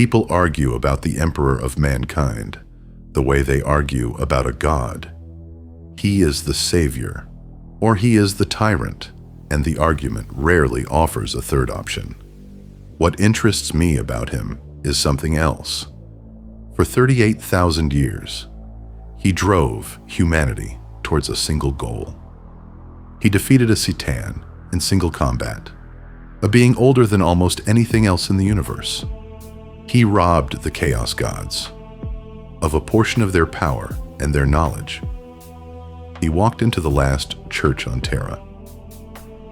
People argue about the emperor of mankind the way they argue about a god. He is the savior, or he is the tyrant, and the argument rarely offers a third option. What interests me about him is something else. For 38,000 years, he drove humanity towards a single goal. He defeated a Citan in single combat, a being older than almost anything else in the universe. He robbed the Chaos Gods of a portion of their power and their knowledge. He walked into the last church on Terra,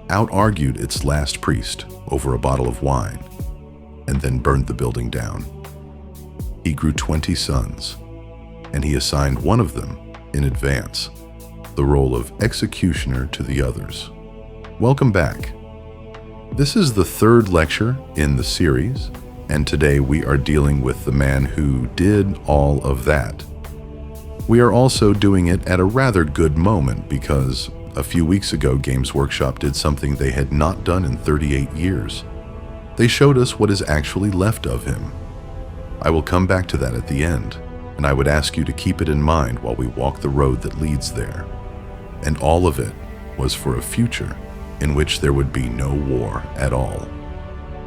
out-argued its last priest over a bottle of wine, and then burned the building down. He grew 20 sons, and he assigned one of them, in advance, the role of executioner to the others. Welcome back. This is the third lecture in the series, and today we are dealing with the man who did all of that. We are also doing it at a rather good moment because a few weeks ago Games Workshop did something they had not done in 38 years. They showed us what is actually left of him. I will come back to that at the end, and I would ask you to keep it in mind while we walk the road that leads there. And all of it was for a future in which there would be no war at all.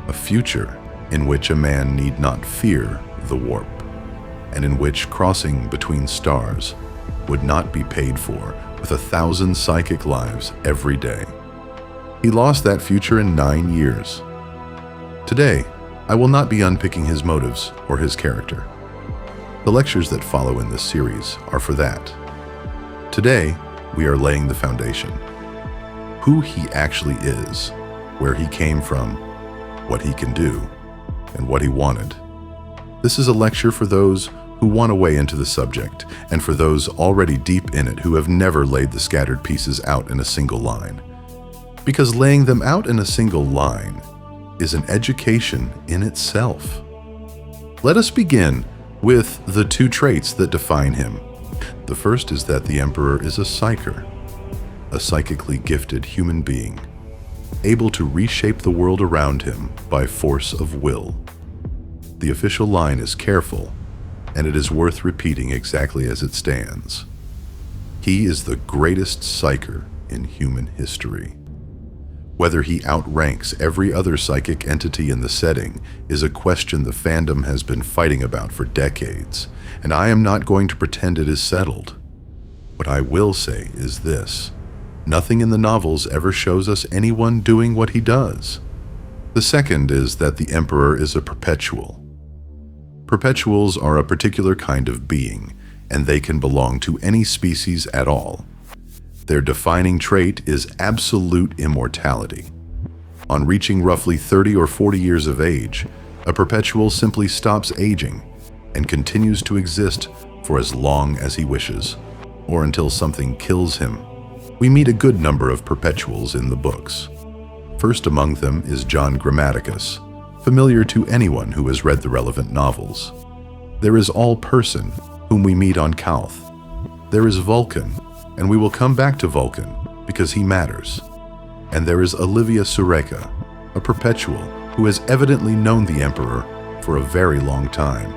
A future in which a man need not fear the warp, and in which crossing between stars would not be paid for with 1,000 psychic lives every day. He lost that future in 9 years. Today, I will not be unpicking his motives or his character. The lectures that follow in this series are for that. Today, we are laying the foundation. Who he actually is, where he came from, what he can do, and what he wanted. This is a lecture for those who want to weigh into the subject, and for those already deep in it who have never laid the scattered pieces out in a single line. Because laying them out in a single line is an education in itself. Let us begin with the two traits that define him. The first is that the Emperor is a Psyker, a psychically gifted human being, able to reshape the world around him by force of will. The official line is careful, and it is worth repeating exactly as it stands. He is the greatest Psyker in human history. Whether he outranks every other psychic entity in the setting is a question the fandom has been fighting about for decades, and I am not going to pretend it is settled. What I will say is this: nothing in the novels ever shows us anyone doing what he does. The second is that the Emperor is a perpetual. Perpetuals are a particular kind of being, and they can belong to any species at all. Their defining trait is absolute immortality. On reaching roughly 30 or 40 years of age, a perpetual simply stops aging and continues to exist for as long as he wishes, or until something kills him. We meet a good number of perpetuals in the books. First among them is John Grammaticus, familiar to anyone who has read the relevant novels. There is All-Person, whom we meet on Calth. There is Vulcan, and we will come back to Vulcan because he matters. And there is Olivia Sureka, a perpetual who has evidently known the Emperor for a very long time,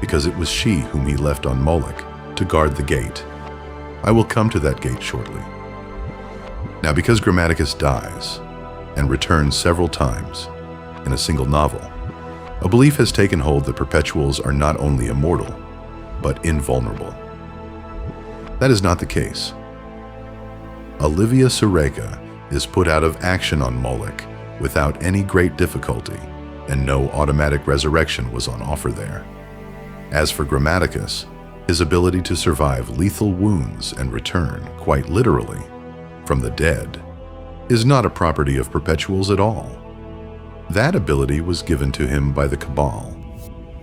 because it was she whom he left on Molech to guard the gate. I will come to that gate shortly. Now, because Grammaticus dies and returns several times in a single novel, a belief has taken hold that perpetuals are not only immortal, but invulnerable. That is not the case. Olivia Sureka is put out of action on Molech without any great difficulty, and no automatic resurrection was on offer there. As for Grammaticus, his ability to survive lethal wounds and return, quite literally, from the dead, is not a property of perpetuals at all. That ability was given to him by the Cabal.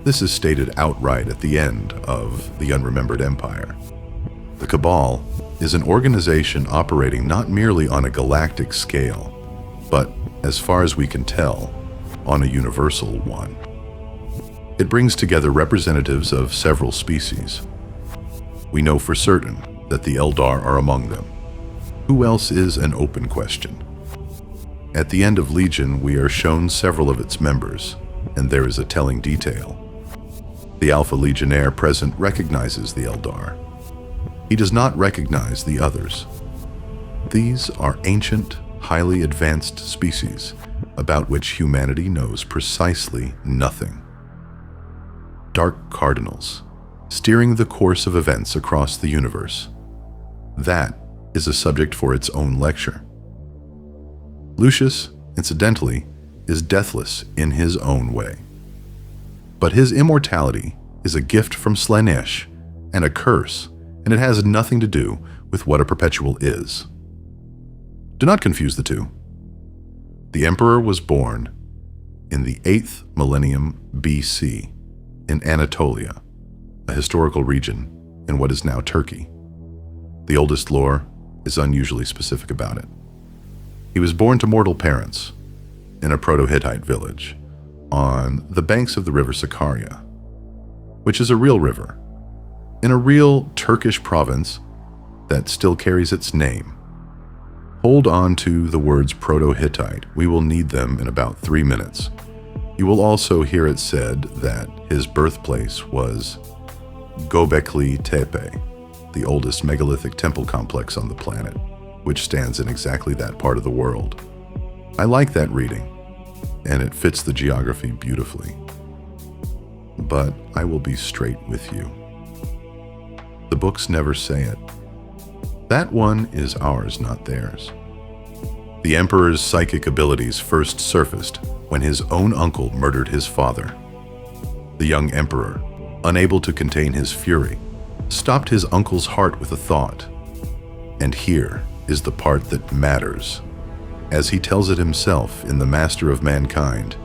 This is stated outright at the end of The Unremembered Empire. The Cabal is an organization operating not merely on a galactic scale, but, as far as we can tell, on a universal one. It brings together representatives of several species. We know for certain that the Eldar are among them. Who else is an open question. At the end of Legion, we are shown several of its members, and there is a telling detail. The Alpha Legionnaire present recognizes the Eldar. He does not recognize the others. These are ancient, highly advanced species about which humanity knows precisely nothing. Dark Cardinals, steering the course of events across the universe. That is a subject for its own lecture. Lucius, incidentally, is deathless in his own way. But his immortality is a gift from Slaanesh and a curse, and it has nothing to do with what a perpetual is. Do not confuse the two. The Emperor was born in the 8th millennium BC in Anatolia, a historical region in what is now Turkey. The oldest lore is unusually specific about it. He was born to mortal parents in a Proto-Hittite village on the banks of the river Sakarya, which is a real river, in a real Turkish province that still carries its name. Hold on to the words Proto-Hittite. We will need them in about 3 minutes. You will also hear it said that his birthplace was Göbekli Tepe, the oldest megalithic temple complex on the planet, which stands in exactly that part of the world. I like that reading, and it fits the geography beautifully. But I will be straight with you. The books never say it. That one is ours, not theirs. The Emperor's psychic abilities first surfaced when his own uncle murdered his father. The young Emperor, unable to contain his fury, stopped his uncle's heart with a thought. And here is the part that matters. As he tells it himself in The Master of Mankind,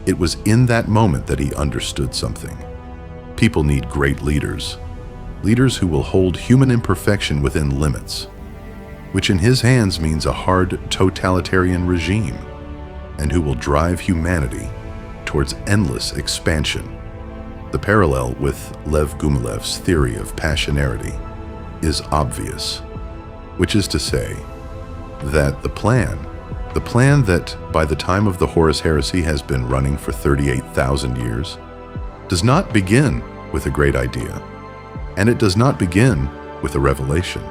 it was in that moment that he understood something. People need great leaders. Leaders who will hold human imperfection within limits, which in his hands means a hard totalitarian regime, and who will drive humanity towards endless expansion. The parallel with Lev Gumilev's theory of passionarity is obvious, which is to say that the plan that by the time of the Horus Heresy has been running for 38,000 years, does not begin with a great idea, and it does not begin with a revelation.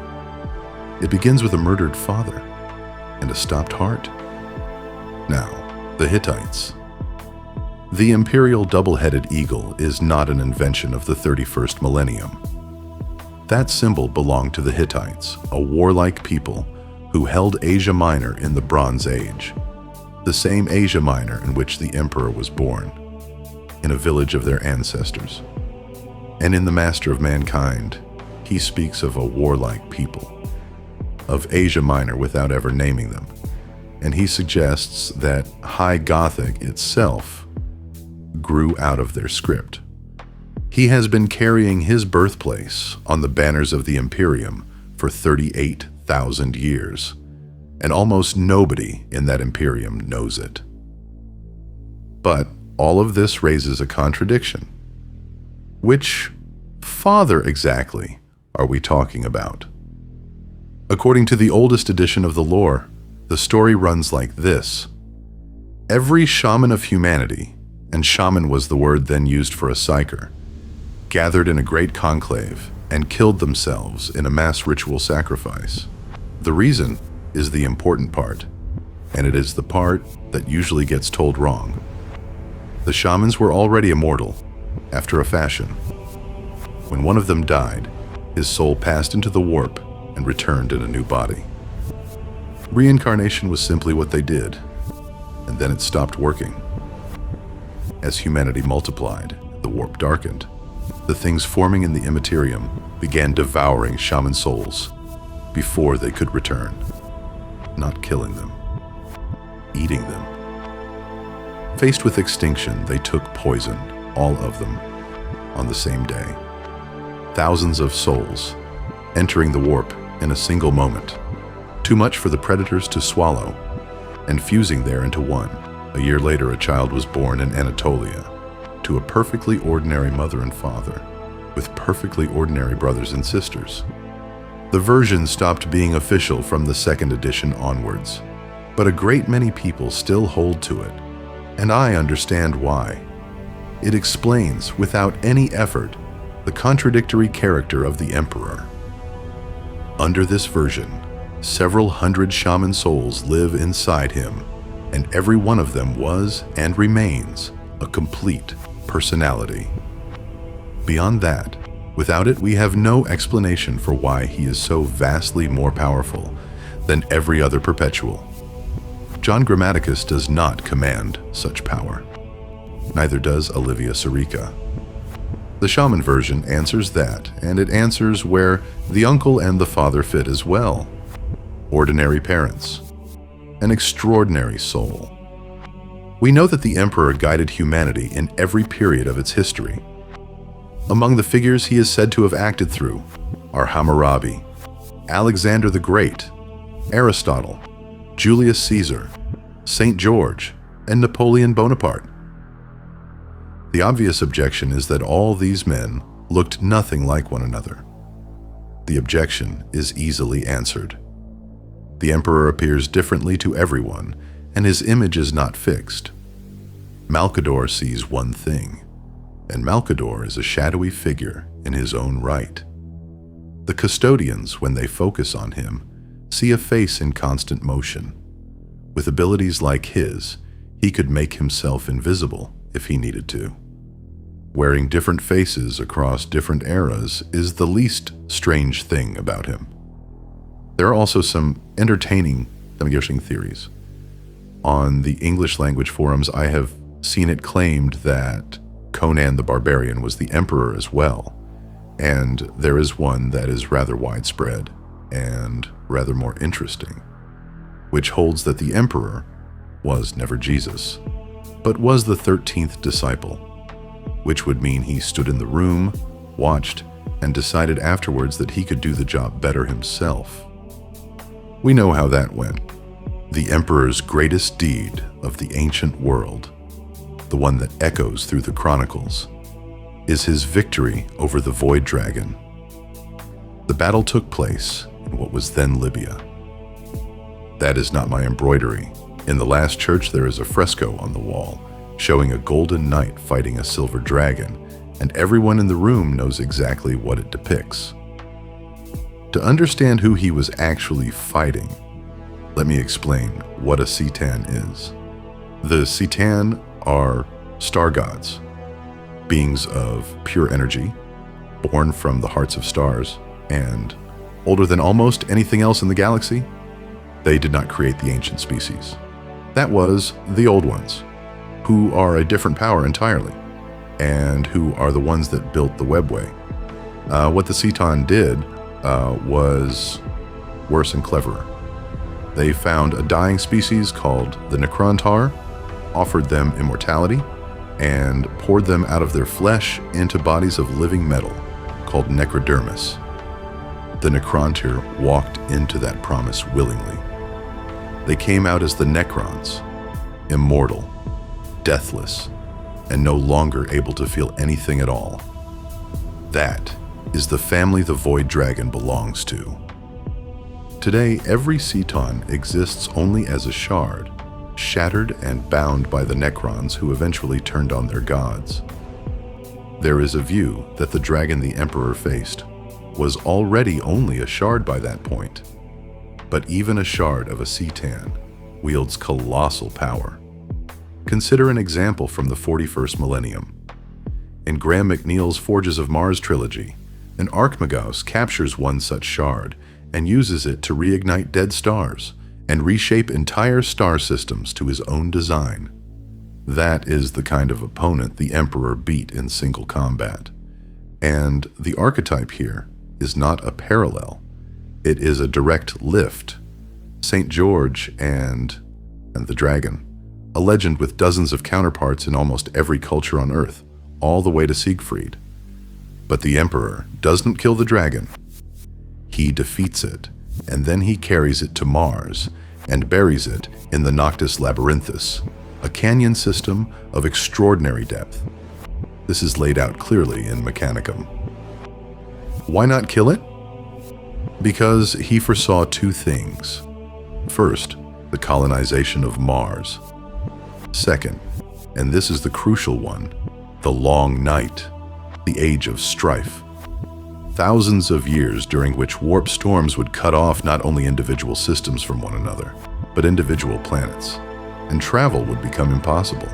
It begins with a murdered father and a stopped heart. Now, the Hittites. The imperial double-headed eagle is not an invention of the 31st millennium. That symbol belonged to the Hittites, a warlike people who held Asia Minor in the Bronze Age, the same Asia Minor in which the Emperor was born, in a village of their ancestors. And in The Master of Mankind, he speaks of a warlike people, of Asia Minor without ever naming them, and he suggests that High Gothic itself grew out of their script. He has been carrying his birthplace on the banners of the Imperium for 38,000 years, and almost nobody in that Imperium knows it. But all of this raises a contradiction. Which father exactly are we talking about? According to the oldest edition of the lore, the story runs like this. Every shaman of humanity, and shaman was the word then used for a psyker, gathered in a great conclave and killed themselves in a mass ritual sacrifice. The reason is the important part, and it is the part that usually gets told wrong. The shamans were already immortal, after a fashion. When one of them died, his soul passed into the warp and returned in a new body. Reincarnation was simply what they did, and then it stopped working. As humanity multiplied, the warp darkened. The things forming in the immaterium began devouring shaman souls before they could return. Not killing them, eating them. Faced with extinction, they took poison, all of them, on the same day. Thousands of souls entering the warp in a single moment. Too much for the predators to swallow, and fusing there into one. A year later, a child was born in Anatolia to a perfectly ordinary mother and father, with perfectly ordinary brothers and sisters. The version stopped being official from the 2nd edition onwards, but a great many people still hold to it, and I understand why. It explains, without any effort, the contradictory character of the Emperor. Under this version, several hundred shaman souls live inside him, and every one of them was and remains a complete personality. Beyond that, without it, we have no explanation for why he is so vastly more powerful than every other Perpetual. John Grammaticus does not command such power. Neither does Olivia Sirica. The shaman version answers that, and it answers where the uncle and the father fit as well. Ordinary parents. An extraordinary soul. We know that the Emperor guided humanity in every period of its history. Among the figures he is said to have acted through are Hammurabi, Alexander the Great, Aristotle, Julius Caesar, St. George, and Napoleon Bonaparte. The obvious objection is that all these men looked nothing like one another. The objection is easily answered. The Emperor appears differently to everyone, and his image is not fixed. Malcador sees one thing, and Malcador is a shadowy figure in his own right. The custodians, when they focus on him, see a face in constant motion. With abilities like his, he could make himself invisible if he needed to. Wearing different faces across different eras is the least strange thing about him. There are also some entertaining theories. On the English language forums, I have seen it claimed that Conan the Barbarian was the Emperor as well, and there is one that is rather widespread and rather more interesting, which holds that the Emperor was never Jesus, but was the 13th disciple, which would mean he stood in the room, watched, and decided afterwards that he could do the job better himself. We know how that went. The Emperor's greatest deed of the ancient world, the one that echoes through the chronicles, is his victory over the Void Dragon. The battle took place in what was then Libya. That is not my embroidery. In the last church there is a fresco on the wall showing a golden knight fighting a silver dragon, and everyone in the room knows exactly what it depicts. To understand who he was actually fighting, let me explain what a Citan is. The Citan are star gods, beings of pure energy, born from the hearts of stars, and older than almost anything else in the galaxy. They did not create the ancient species. That was the old ones, who are a different power entirely, and who are the ones that built the webway. What the Citan did was worse and cleverer. They found a dying species called the Necrontar, offered them immortality, and poured them out of their flesh into bodies of living metal called necrodermis. The Necrontyr walked into that promise willingly. They came out as the Necrons, immortal, deathless, and no longer able to feel anything at all. That is the family the Void Dragon belongs to. Today, every Citan exists only as a shard, shattered and bound by the Necrons who eventually turned on their gods. There is a view that the dragon the Emperor faced was already only a shard by that point. But even a shard of a Citan wields colossal power. Consider an example from the 41st millennium. In Graham McNeil's Forges of Mars trilogy, an Archmagos captures one such shard and uses it to reignite dead stars and reshape entire star systems to his own design. That is the kind of opponent the Emperor beat in single combat. And the archetype here is not a parallel. It is a direct lift. St. George and the dragon, a legend with dozens of counterparts in almost every culture on Earth, all the way to Siegfried. But the Emperor doesn't kill the dragon. He defeats it, and then he carries it to Mars and buries it in the Noctis Labyrinthus, a canyon system of extraordinary depth. This is laid out clearly in Mechanicum. Why not kill it? Because he foresaw two things. First, the colonization of Mars. Second, and this is the crucial one, the Long Night, the Age of Strife. Thousands of years during which warp storms would cut off not only individual systems from one another, but individual planets, and travel would become impossible.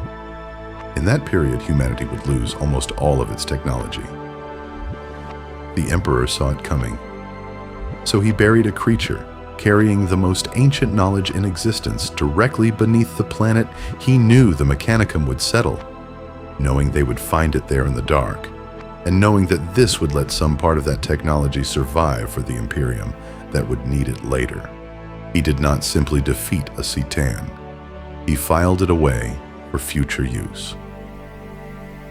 In that period, humanity would lose almost all of its technology. The Emperor saw it coming, so he buried a creature carrying the most ancient knowledge in existence directly beneath the planet he knew the Mechanicum would settle, knowing they would find it there in the dark, and knowing that this would let some part of that technology survive for the Imperium that would need it later. He did not simply defeat a Citan. He filed it away for future use.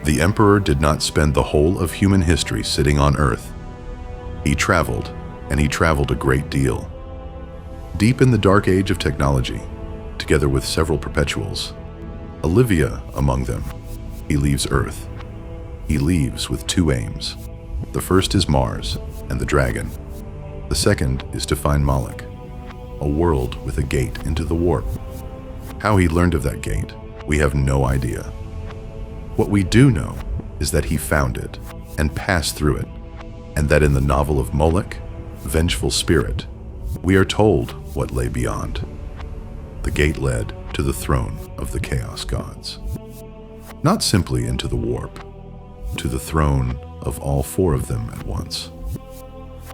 The Emperor did not spend the whole of human history sitting on Earth. He traveled, and he traveled a great deal. Deep in the dark age of technology, together with several perpetuals, Olivia among them, he leaves Earth. He leaves with two aims. The first is Mars and the dragon. The second is to find Molech, a world with a gate into the warp. How he learned of that gate, we have no idea. What we do know is that he found it and passed through it, and that in the novel of Molech, Vengeful Spirit, we are told what lay beyond. The gate led to the throne of the Chaos Gods. Not simply into the warp, to the throne of all four of them at once.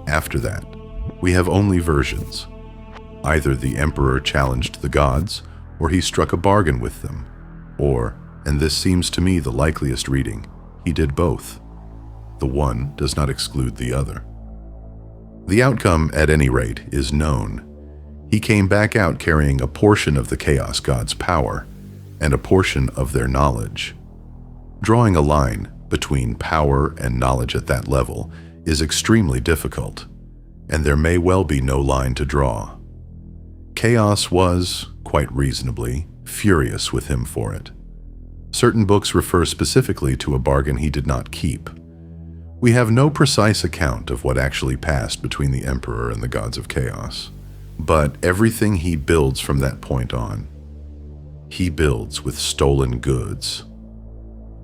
After that, we have only versions. Either the Emperor challenged the gods, or he struck a bargain with them, or, and this seems to me the likeliest reading, he did both. The one does not exclude the other. The outcome, at any rate, is known. He came back out carrying a portion of the Chaos Gods' power, and a portion of their knowledge. Drawing a line between power and knowledge at that level is extremely difficult, and there may well be no line to draw. Chaos was, quite reasonably, furious with him for it. Certain books refer specifically to a bargain he did not keep. We have no precise account of what actually passed between the Emperor and the gods of chaos, but everything he builds from that point on, he builds with stolen goods.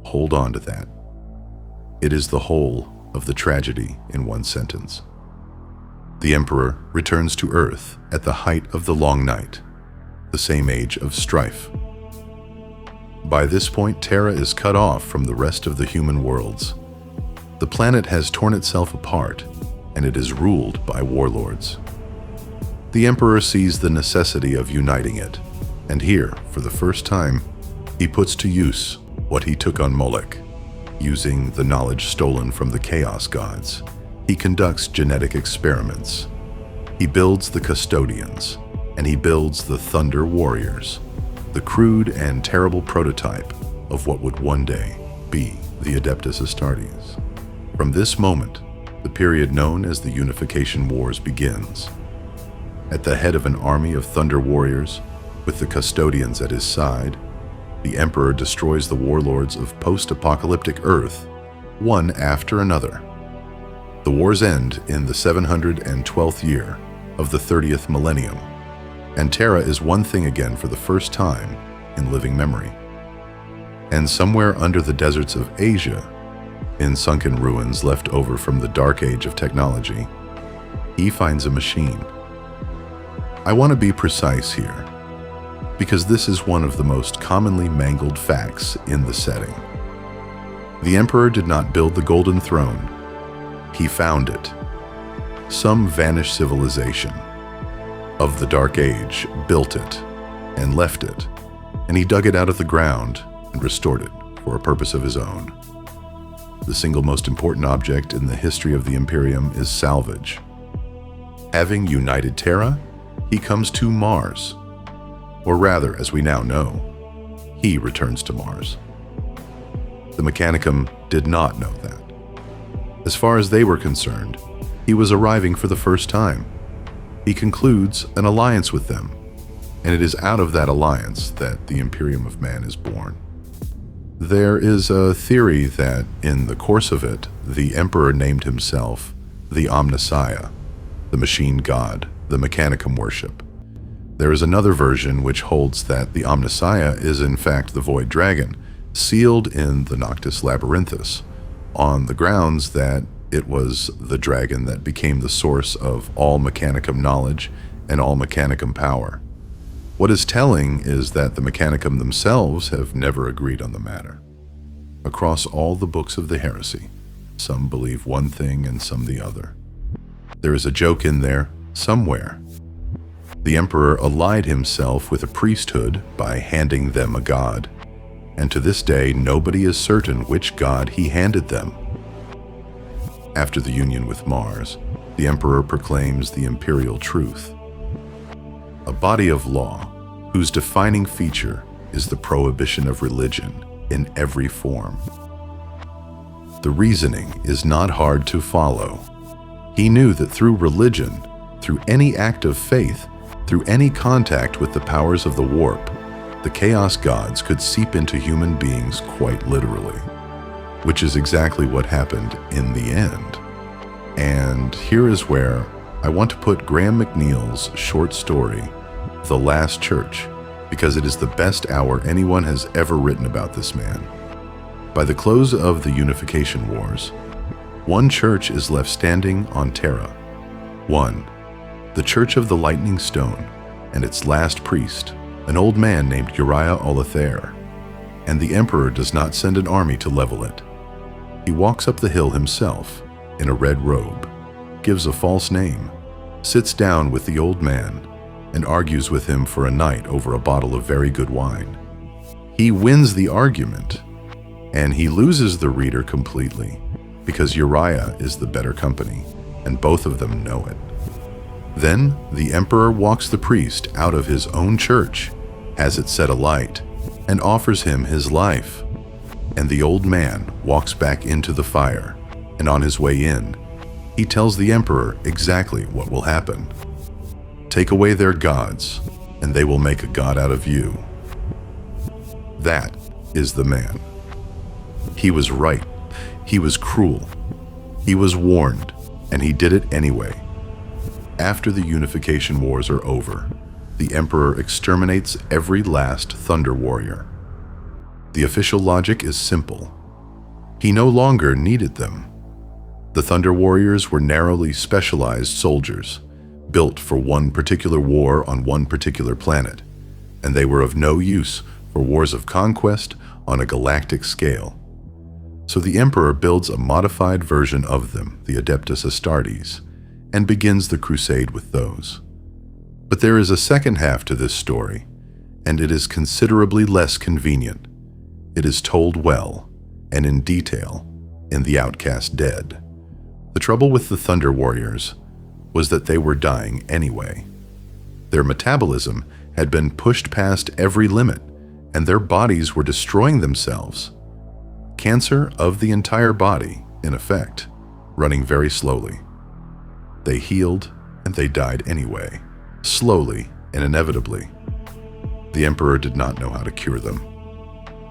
Hold on to that. It is the whole of the tragedy in one sentence. The Emperor returns to Earth at the height of the Long Night, the same age of strife. By this point, Terra is cut off from the rest of the human worlds. The planet has torn itself apart, and it is ruled by warlords. The Emperor sees the necessity of uniting it, and here, for the first time, he puts to use what he took on Molech. Using the knowledge stolen from the Chaos Gods, he conducts genetic experiments. He builds the Custodians, and he builds the Thunder Warriors, the crude and terrible prototype of what would one day be the Adeptus Astartes. From this moment, the period known as the Unification Wars begins. At the head of an army of Thunder Warriors, with the Custodians at his side, the Emperor destroys the warlords of post-apocalyptic Earth, one after another. The wars end in the 712th year of the 30th millennium, and Terra is one thing again for the first time in living memory. And somewhere under the deserts of Asia, in sunken ruins left over from the dark age of technology, he finds a machine. I want to be precise here, because this is one of the most commonly mangled facts in the setting. The Emperor did not build the Golden Throne. He found it. Some vanished civilization of the Dark Age built it and left it, and he dug it out of the ground and restored it for a purpose of his own. The single most important object in the history of the Imperium is salvage. Having united Terra, he comes to Mars. Or rather, as we now know, he returns to Mars. The Mechanicum did not know that. As far as they were concerned, he was arriving for the first time. He concludes an alliance with them, and it is out of that alliance that the Imperium of Man is born. There is a theory that, in the course of it, the Emperor named himself the Omnissiah, the machine god, the Mechanicum worship. There is another version which holds that the Omnissiah is in fact the Void Dragon, sealed in the Noctis Labyrinthus, on the grounds that it was the dragon that became the source of all Mechanicum knowledge and all Mechanicum power. What is telling is that the Mechanicum themselves have never agreed on the matter. Across all the books of the Heresy, some believe one thing and some the other. There is a joke in there somewhere. The Emperor allied himself with a priesthood by handing them a god, and to this day nobody is certain which god he handed them. After the union with Mars, the Emperor proclaims the Imperial Truth, a body of law whose defining feature is the prohibition of religion in every form. The reasoning is not hard to follow. He knew that through religion, through any act of faith, through any contact with the powers of the warp, the Chaos Gods could seep into human beings quite literally, which is exactly what happened in the end. And here is where I want to put Graham McNeil's short story, The Last Church, because it is the best hour anyone has ever written about this man. By the close of the Unification Wars, one church is left standing on Terra. One, the Church of the Lightning Stone, and its last priest, an old man named Uriah Olathair. And the Emperor does not send an army to level it. He walks up the hill himself, in a red robe, gives a false name, sits down with the old man, and argues with him for a night over a bottle of very good wine. He wins the argument, and he loses the reader completely, because Uriah is the better company, and both of them know it. Then the Emperor walks the priest out of his own church, has it set alight, and offers him his life. And the old man walks back into the fire, and on his way in, he tells the Emperor exactly what will happen. Take away their gods, and they will make a god out of you. That is the man. He was right. He was cruel. He was warned, and he did it anyway. After the Unification Wars are over, the Emperor exterminates every last Thunder Warrior. The official logic is simple. He no longer needed them. The Thunder Warriors were narrowly specialized soldiers, built for one particular war on one particular planet, and they were of no use for wars of conquest on a galactic scale. So the Emperor builds a modified version of them, the Adeptus Astartes, and begins the crusade with those. But there is a second half to this story, and it is considerably less convenient. It is told well, and in detail, in The Outcast Dead. The trouble with the Thunder Warriors was that they were dying anyway. Their metabolism had been pushed past every limit, and their bodies were destroying themselves. Cancer of the entire body, in effect, running very slowly. They healed, and they died anyway, slowly and inevitably. The Emperor did not know how to cure them,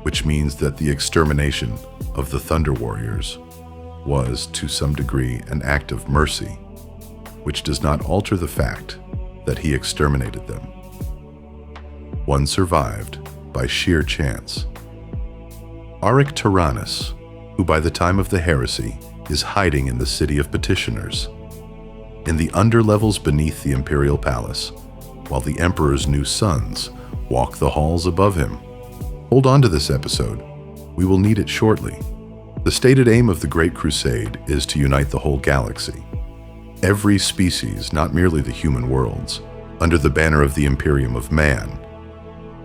which means that the extermination of the Thunder Warriors was, to some degree, an act of mercy, which does not alter the fact that he exterminated them. One survived by sheer chance. Auric Tyrannus, who by the time of the Heresy is hiding in the City of Petitioners, in the underlevels beneath the Imperial Palace, while the Emperor's new sons walk the halls above him. Hold on to this episode. We will need it shortly. The stated aim of the Great Crusade is to unite the whole galaxy. Every species, not merely the human worlds, under the banner of the Imperium of Man.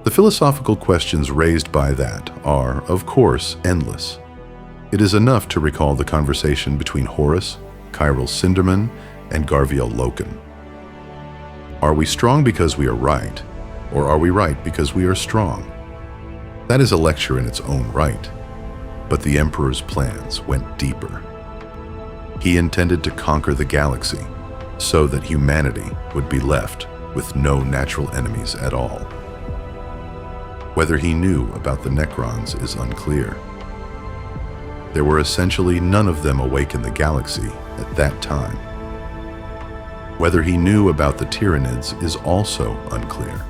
The philosophical questions raised by that are, of course, endless. It is enough to recall the conversation between Horus, Chiral Cinderman, and Garviel Loken. Are we strong because we are right, or are we right because we are strong? That is a lecture in its own right, but the Emperor's plans went deeper. He intended to conquer the galaxy so that humanity would be left with no natural enemies at all. Whether he knew about the Necrons is unclear. There were essentially none of them awake in the galaxy at that time. Whether he knew about the Tyranids is also unclear.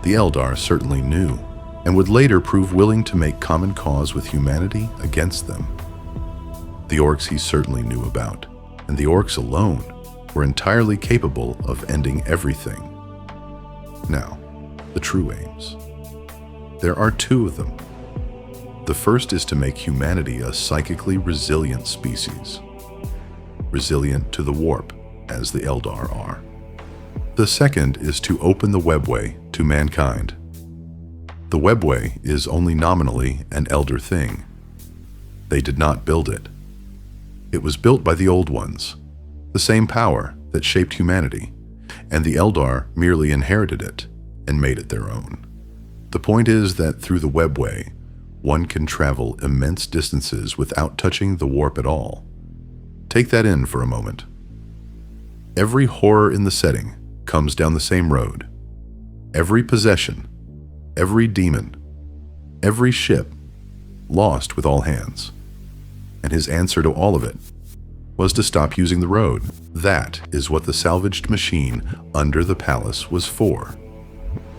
The Eldar certainly knew, and would later prove willing to make common cause with humanity against them. The orcs he certainly knew about, and the orcs alone were entirely capable of ending everything. Now, the true aims. There are two of them. The first is to make humanity a psychically resilient species, resilient to the warp, as the Eldar are. The second is to open the webway to mankind. The webway is only nominally an elder thing. They did not build it. It was built by the Old Ones, the same power that shaped humanity, and the Eldar merely inherited it and made it their own. The point is that through the webway, one can travel immense distances without touching the warp at all. Take that in for a moment. Every horror in the setting comes down the same road. Every possession, every demon, every ship, lost with all hands. And his answer to all of it was to stop using the road. That is what the salvaged machine under the palace was for.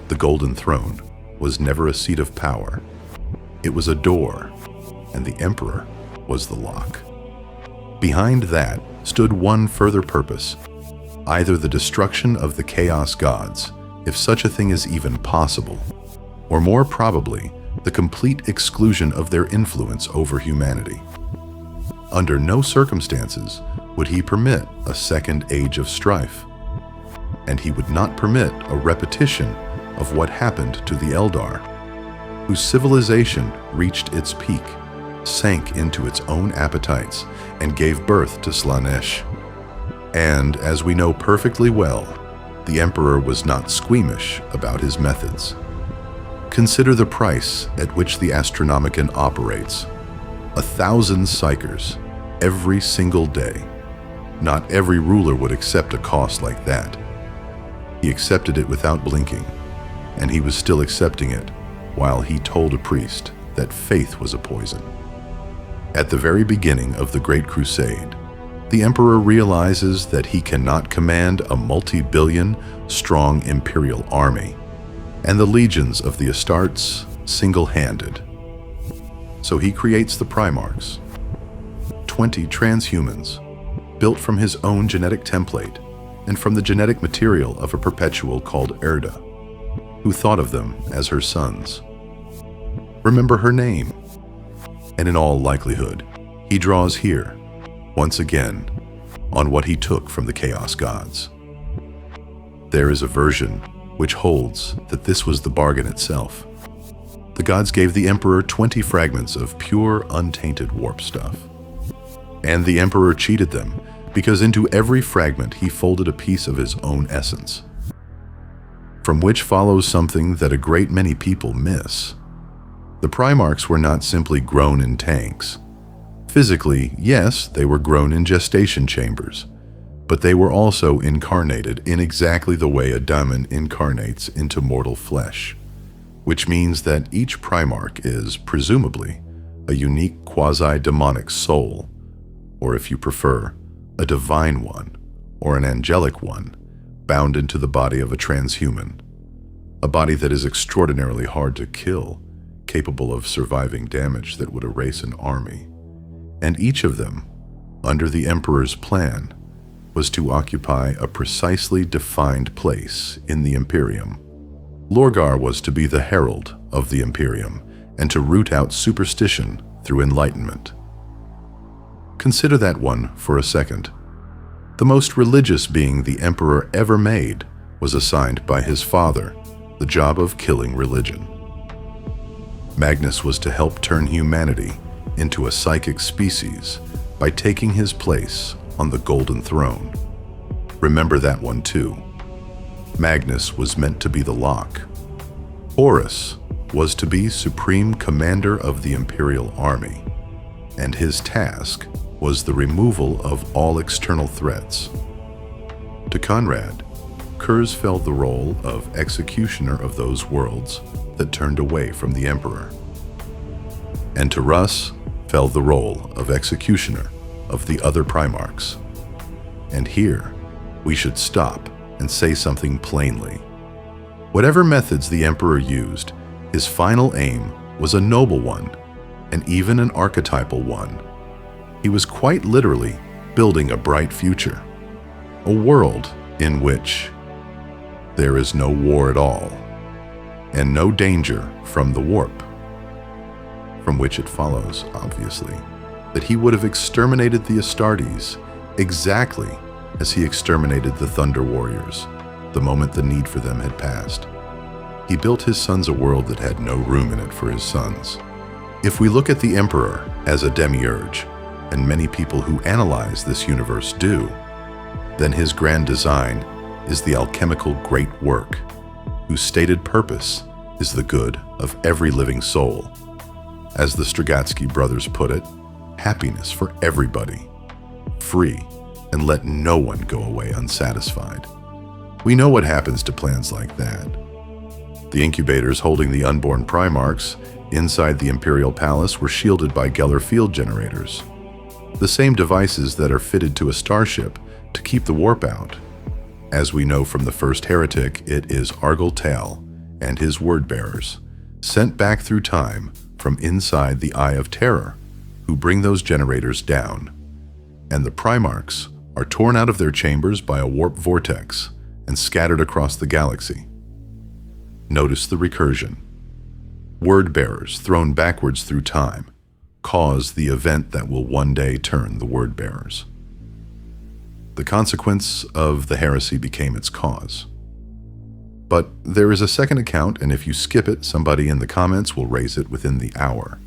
The Golden Throne was never a seat of power. It was a door, and the Emperor was the lock. Behind that stood one further purpose, either the destruction of the Chaos Gods, if such a thing is even possible, or more probably, the complete exclusion of their influence over humanity. Under no circumstances would he permit a second age of strife, and he would not permit a repetition of what happened to the Eldar, whose civilization reached its peak, sank into its own appetites, and gave birth to Slaanesh. And, as we know perfectly well, the Emperor was not squeamish about his methods. Consider the price at which the Astronomicon operates. 1,000 Psykers every single day. Not every ruler would accept a cost like that. He accepted it without blinking, and he was still accepting it while he told a priest that faith was a poison. At the very beginning of the Great Crusade, the Emperor realizes that he cannot command a multi-billion strong Imperial army and the legions of the Astartes single-handed. So he creates the Primarchs, 20 transhumans built from his own genetic template and from the genetic material of a Perpetual called Erda, who thought of them as her sons. Remember her name, and in all likelihood, he draws here, once again, on what he took from the Chaos Gods. There is a version which holds that this was the bargain itself. The gods gave the Emperor 20 fragments of pure, untainted warp stuff. And the Emperor cheated them, because into every fragment he folded a piece of his own essence. From which follows something that a great many people miss. The Primarchs were not simply grown in tanks. Physically, yes, they were grown in gestation chambers, but they were also incarnated in exactly the way a daemon incarnates into mortal flesh, which means that each Primarch is, presumably, a unique quasi-demonic soul, or if you prefer, a divine one, or an angelic one, bound into the body of a transhuman, a body that is extraordinarily hard to kill, capable of surviving damage that would erase an army. And each of them, under the Emperor's plan, was to occupy a precisely defined place in the Imperium. Lorgar was to be the herald of the Imperium and to root out superstition through enlightenment. Consider that one for a second. The most religious being the Emperor ever made was assigned by his father the job of killing religion. Magnus was to help turn humanity into a psychic species by taking his place on the Golden Throne. Remember that one too. Magnus was meant to be the lock. Horus was to be supreme commander of the Imperial army, and his task was the removal of all external threats. To Conrad, Kurz fell the role of executioner of those worlds that turned away from the Emperor. And to Russ fell the role of executioner of the other Primarchs. And here, we should stop and say something plainly. Whatever methods the Emperor used, His final aim was a noble one, and even an archetypal one. He was quite literally building a bright future, a world in which there is no war at all, and no danger from the warp, from which it follows, obviously, that he would have exterminated the Astartes exactly as he exterminated the Thunder Warriors the moment the need for them had passed. He built his sons a world that had no room in it for his sons. If we look at the Emperor as a demiurge, and many people who analyze this universe do, then his grand design is the alchemical great work, whose stated purpose is the good of every living soul. As the Strugatsky brothers put it, happiness for everybody, free, and let no one go away unsatisfied. We know what happens to plans like that. The incubators holding the unborn Primarchs inside the Imperial Palace were shielded by Geller field generators, the same devices that are fitted to a starship to keep the warp out. As we know from the first heretic, it is Argel Tal and his word-bearers, sent back through time from inside the Eye of Terror, who bring those generators down. And the Primarchs are torn out of their chambers by a warp vortex and scattered across the galaxy. Notice the recursion. Word-bearers thrown backwards through time cause the event that will one day turn the word-bearers. The consequence of the heresy became its cause. But there is a second account, and if you skip it, somebody in the comments will raise it within the hour.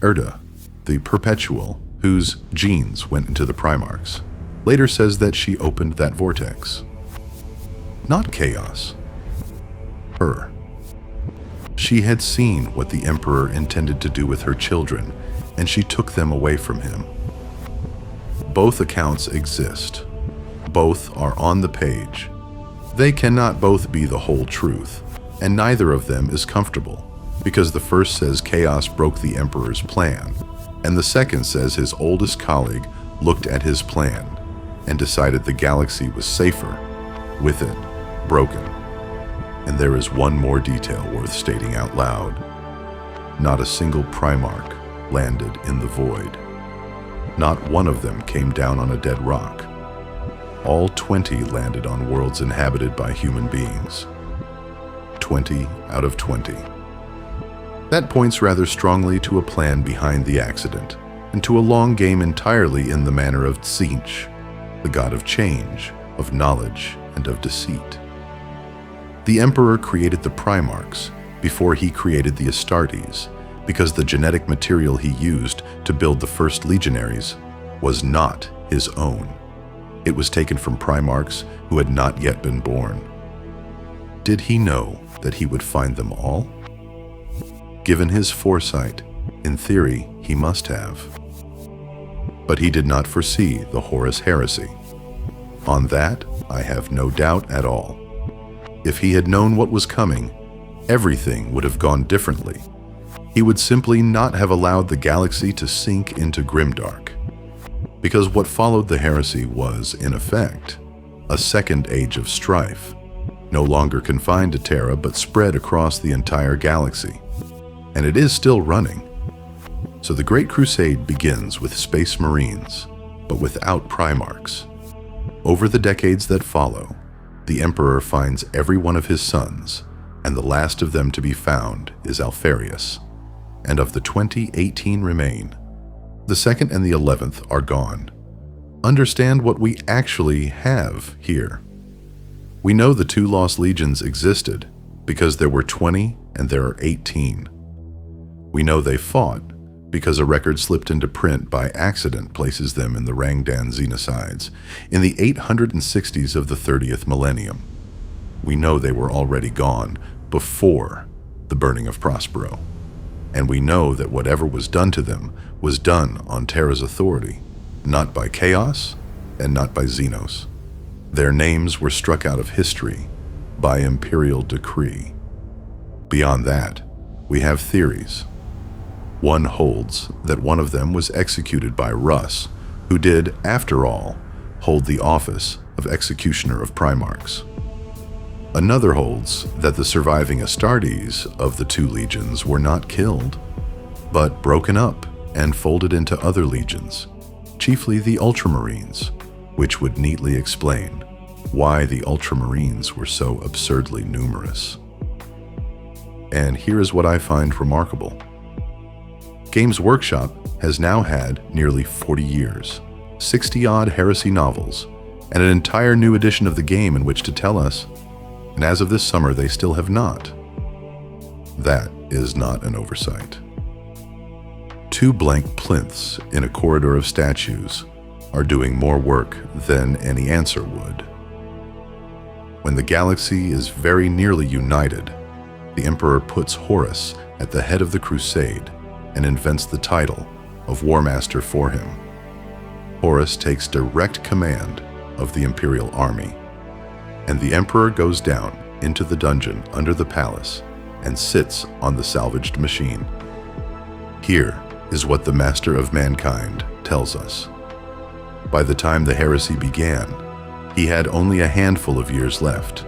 Erda, the Perpetual, whose genes went into the Primarchs, later says that she opened that vortex. Not Chaos. Her. She had seen what the Emperor intended to do with her children, and she took them away from him. Both accounts exist. Both are on the page. They cannot both be the whole truth, and neither of them is comfortable, because the first says Chaos broke the Emperor's plan, and the second says his oldest colleague looked at his plan and decided the galaxy was safer with it broken. And there is one more detail worth stating out loud. Not a single Primarch landed in the void. Not one of them came down on a dead rock. All 20 landed on worlds inhabited by human beings. 20 out of 20. That points rather strongly to a plan behind the accident, and to a long game entirely in the manner of Tzeentch, the god of change, of knowledge, and of deceit. The Emperor created the Primarchs before he created the Astartes, because the genetic material he used to build the first legionaries was not his own. It was taken from Primarchs who had not yet been born. Did he know that he would find them all? Given his foresight, in theory, he must have. But he did not foresee the Horus heresy. On that, I have no doubt at all. If he had known what was coming, everything would have gone differently. He would simply not have allowed the galaxy to sink into grimdark. Because what followed the heresy was, in effect, a second age of strife, no longer confined to Terra but spread across the entire galaxy. And it is still running. So the Great Crusade begins with Space Marines, but without Primarchs. Over the decades that follow, the Emperor finds every one of his sons, and the last of them to be found is Alpharius. And of the 18 remain. The 2nd and the 11th are gone. Understand what we actually have here. We know the 2 lost legions existed because there were 20 and there are 18. We know they fought because a record slipped into print by accident places them in the Rangdan Xenocides in the 860s of the 30th millennium. We know they were already gone before the burning of Prospero. And we know that whatever was done to them was done on Terra's authority, not by Chaos and not by Xenos. Their names were struck out of history by imperial decree. Beyond that, we have theories. One holds that one of them was executed by Russ, who did, after all, hold the office of Executioner of Primarchs. Another holds that the surviving Astartes of the two legions were not killed, but broken up and folded into other legions, chiefly the Ultramarines, which would neatly explain why the Ultramarines were so absurdly numerous. And here is what I find remarkable. Games Workshop has now had nearly 40 years, 60-odd Heresy novels, and an entire new edition of the game in which to tell us, and as of this summer they still have not. That is not an oversight. 2 blank plinths in a corridor of statues are doing more work than any answer would. When the galaxy is very nearly united, the Emperor puts Horus at the head of the Crusade and invents the title of Warmaster for him. Horus takes direct command of the Imperial army, and the Emperor goes down into the dungeon under the palace and sits on the salvaged machine. Here is what the Master of Mankind tells us. By the time the heresy began, he had only a handful of years left.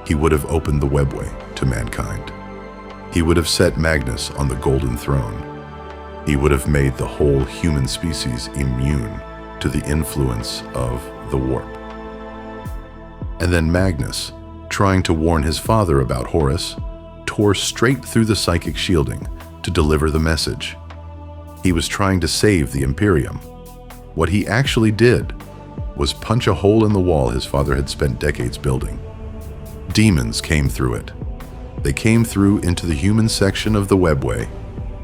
He would have opened the webway to mankind. He would have set Magnus on the golden throne. He would have made the whole human species immune to the influence of the warp. And then Magnus, trying to warn his father about Horus, tore straight through the psychic shielding to deliver the message. He was trying to save the Imperium. What he actually did was punch a hole in the wall his father had spent decades building. Demons came through it. They came through into the human section of the webway,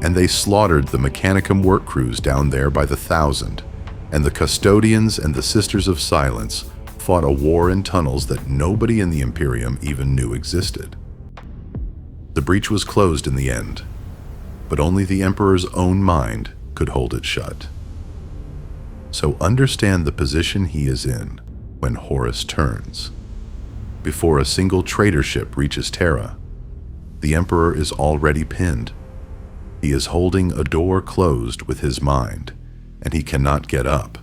and they slaughtered the Mechanicum work crews down there by the thousand, and the Custodians and the Sisters of Silence fought a war in tunnels that nobody in the Imperium even knew existed. The breach was closed in the end, but only the Emperor's own mind could hold it shut. So understand the position he is in when Horus turns. Before a single trader ship reaches Terra, the Emperor is already pinned. He is holding a door closed with his mind, and he cannot get up.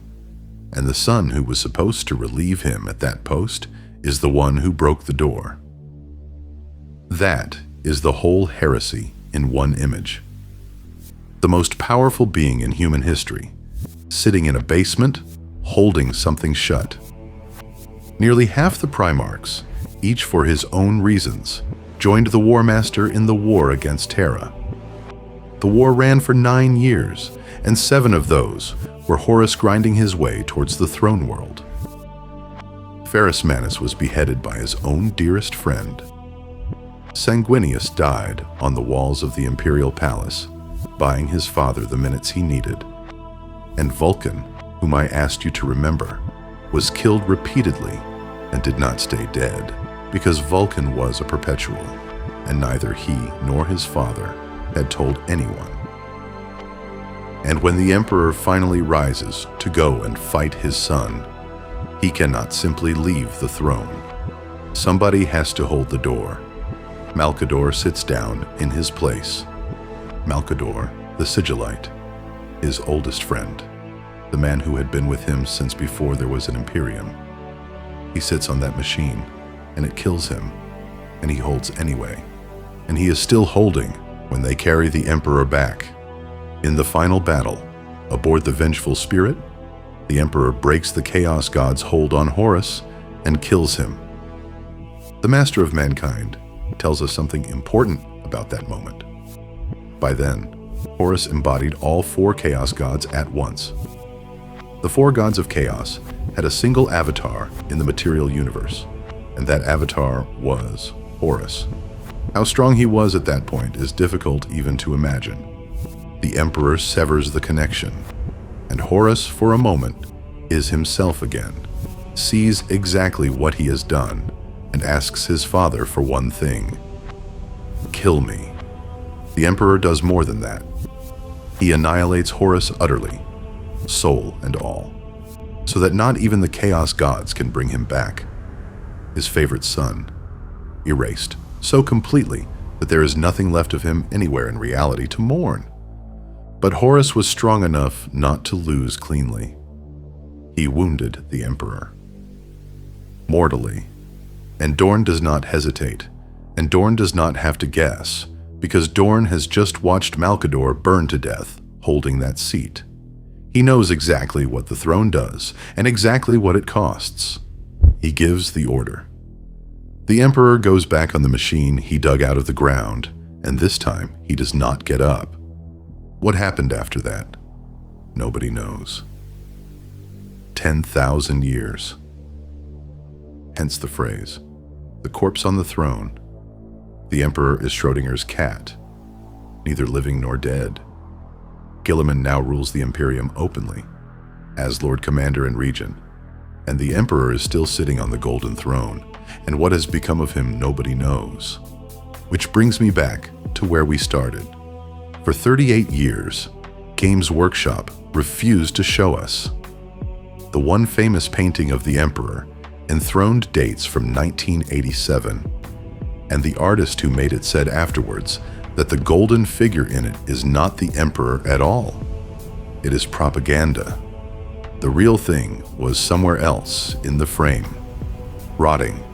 And the son who was supposed to relieve him at that post is the one who broke the door. That is the whole heresy in one image. The most powerful being in human history, sitting in a basement, holding something shut. Nearly half the Primarchs, each for his own reasons, joined the Warmaster in the war against Terra. The war ran for 9 years, and 7 of those were Horus grinding his way towards the throne world. Pharasmanus was beheaded by his own dearest friend. Sanguinius died on the walls of the Imperial Palace, buying his father the minutes he needed. And Vulcan, whom I asked you to remember, was killed repeatedly and did not stay dead, because Vulcan was a perpetual, and neither he nor his father had told anyone. And when the Emperor finally rises to go and fight his son, he cannot simply leave the throne. Somebody has to hold the door. Malcador sits down in his place. Malcador, the Sigillite, his oldest friend, the man who had been with him since before there was an Imperium. He sits on that machine, and it kills him, and he holds anyway. And he is still holding when they carry the Emperor back. In the final battle, aboard the Vengeful Spirit, the Emperor breaks the Chaos God's hold on Horus and kills him. The Master of Mankind tells us something important about that moment. By then, Horus embodied all 4 Chaos Gods at once. The 4 gods of Chaos had a single avatar in the material universe, and that avatar was Horus. How strong he was at that point is difficult even to imagine. The Emperor severs the connection, and Horus, for a moment, is himself again, sees exactly what he has done, and asks his father for one thing: kill me. The Emperor does more than that. He annihilates Horus utterly, soul and all, so that not even the Chaos Gods can bring him back. His favorite son, erased so completely that there is nothing left of him anywhere in reality to mourn. But Horus was strong enough not to lose cleanly. He wounded the Emperor. Mortally. And Dorn does not hesitate, and Dorn does not have to guess, because Dorn has just watched Malcador burn to death, holding that seat. He knows exactly what the throne does, and exactly what it costs. He gives the order. The Emperor goes back on the machine he dug out of the ground, and this time he does not get up. What happened after that? Nobody knows. 10,000 years. Hence the phrase, the corpse on the throne. The Emperor is Schrodinger's cat, neither living nor dead. Guilliman now rules the Imperium openly, as Lord Commander and Regent, and the Emperor is still sitting on the Golden Throne, and what has become of him nobody knows. Which brings me back to where we started. For 38 years, Games Workshop refused to show us. The one famous painting of the Emperor enthroned dates from 1987, and the artist who made it said afterwards that the golden figure in it is not the Emperor at all. It is propaganda. The real thing was somewhere else in the frame, rotting,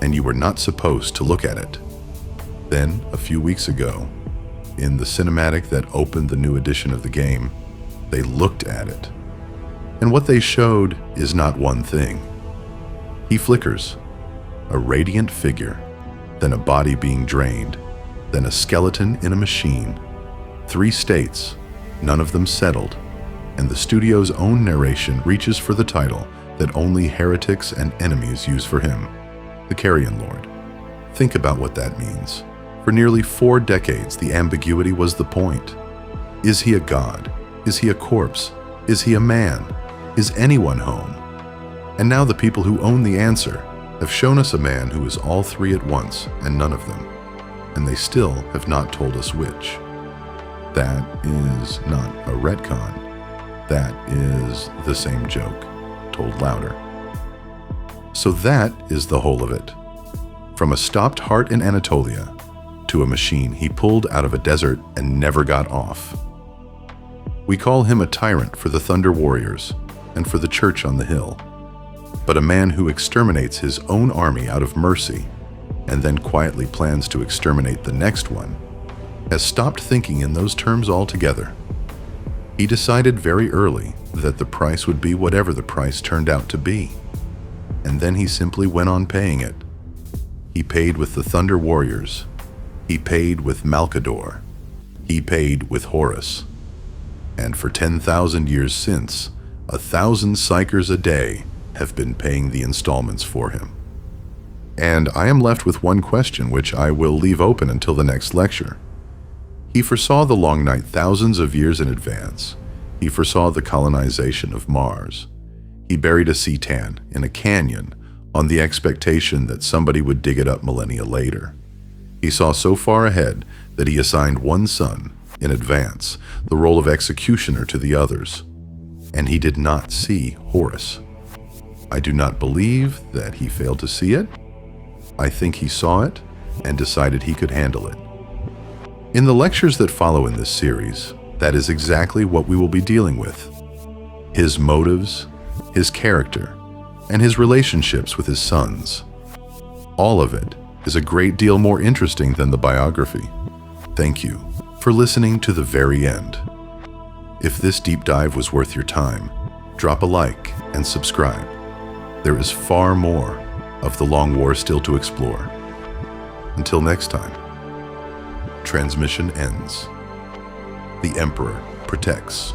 and you were not supposed to look at it. Then, a few weeks ago, in the cinematic that opened the new edition of the game, they looked at it. And what they showed is not one thing. He flickers, a radiant figure, then a body being drained, then a skeleton in a machine. 3 states, none of them settled, and the studio's own narration reaches for the title that only heretics and enemies use for him, the Carrion Lord. Think about what that means. For nearly 4 decades, the ambiguity was the point. Is he a god? Is he a corpse? Is he a man? Is anyone home? And now the people who own the answer have shown us a man who is all 3 at once and none of them, and they still have not told us which. That is not a retcon. That is the same joke, told louder. So that is the whole of it. From a stopped heart in Anatolia to a machine he pulled out of a desert and never got off. We call him a tyrant for the Thunder Warriors and for the Church on the Hill, but a man who exterminates his own army out of mercy and then quietly plans to exterminate the next one has stopped thinking in those terms altogether. He decided very early that the price would be whatever the price turned out to be, and then he simply went on paying it. He paid with the Thunder Warriors. He paid with Malcador. He paid with Horus. And for 10,000 years since, 1,000 Psykers a day have been paying the installments for him. And I am left with one question which I will leave open until the next lecture. He foresaw the long night thousands of years in advance. He foresaw the colonization of Mars. He buried a Cetan in a canyon on the expectation that somebody would dig it up millennia later. He saw so far ahead that he assigned one son, in advance, the role of executioner to the others. And he did not see Horus. I do not believe that he failed to see it. I think he saw it and decided he could handle it. In the lectures that follow in this series, that is exactly what we will be dealing with. His motives, his character, and his relationships with his sons. All of it is a great deal more interesting than the biography. Thank you for listening to the very end. If this deep dive was worth your time, drop a like and subscribe. There is far more of the Long War still to explore. Until next time, transmission ends. The Emperor protects.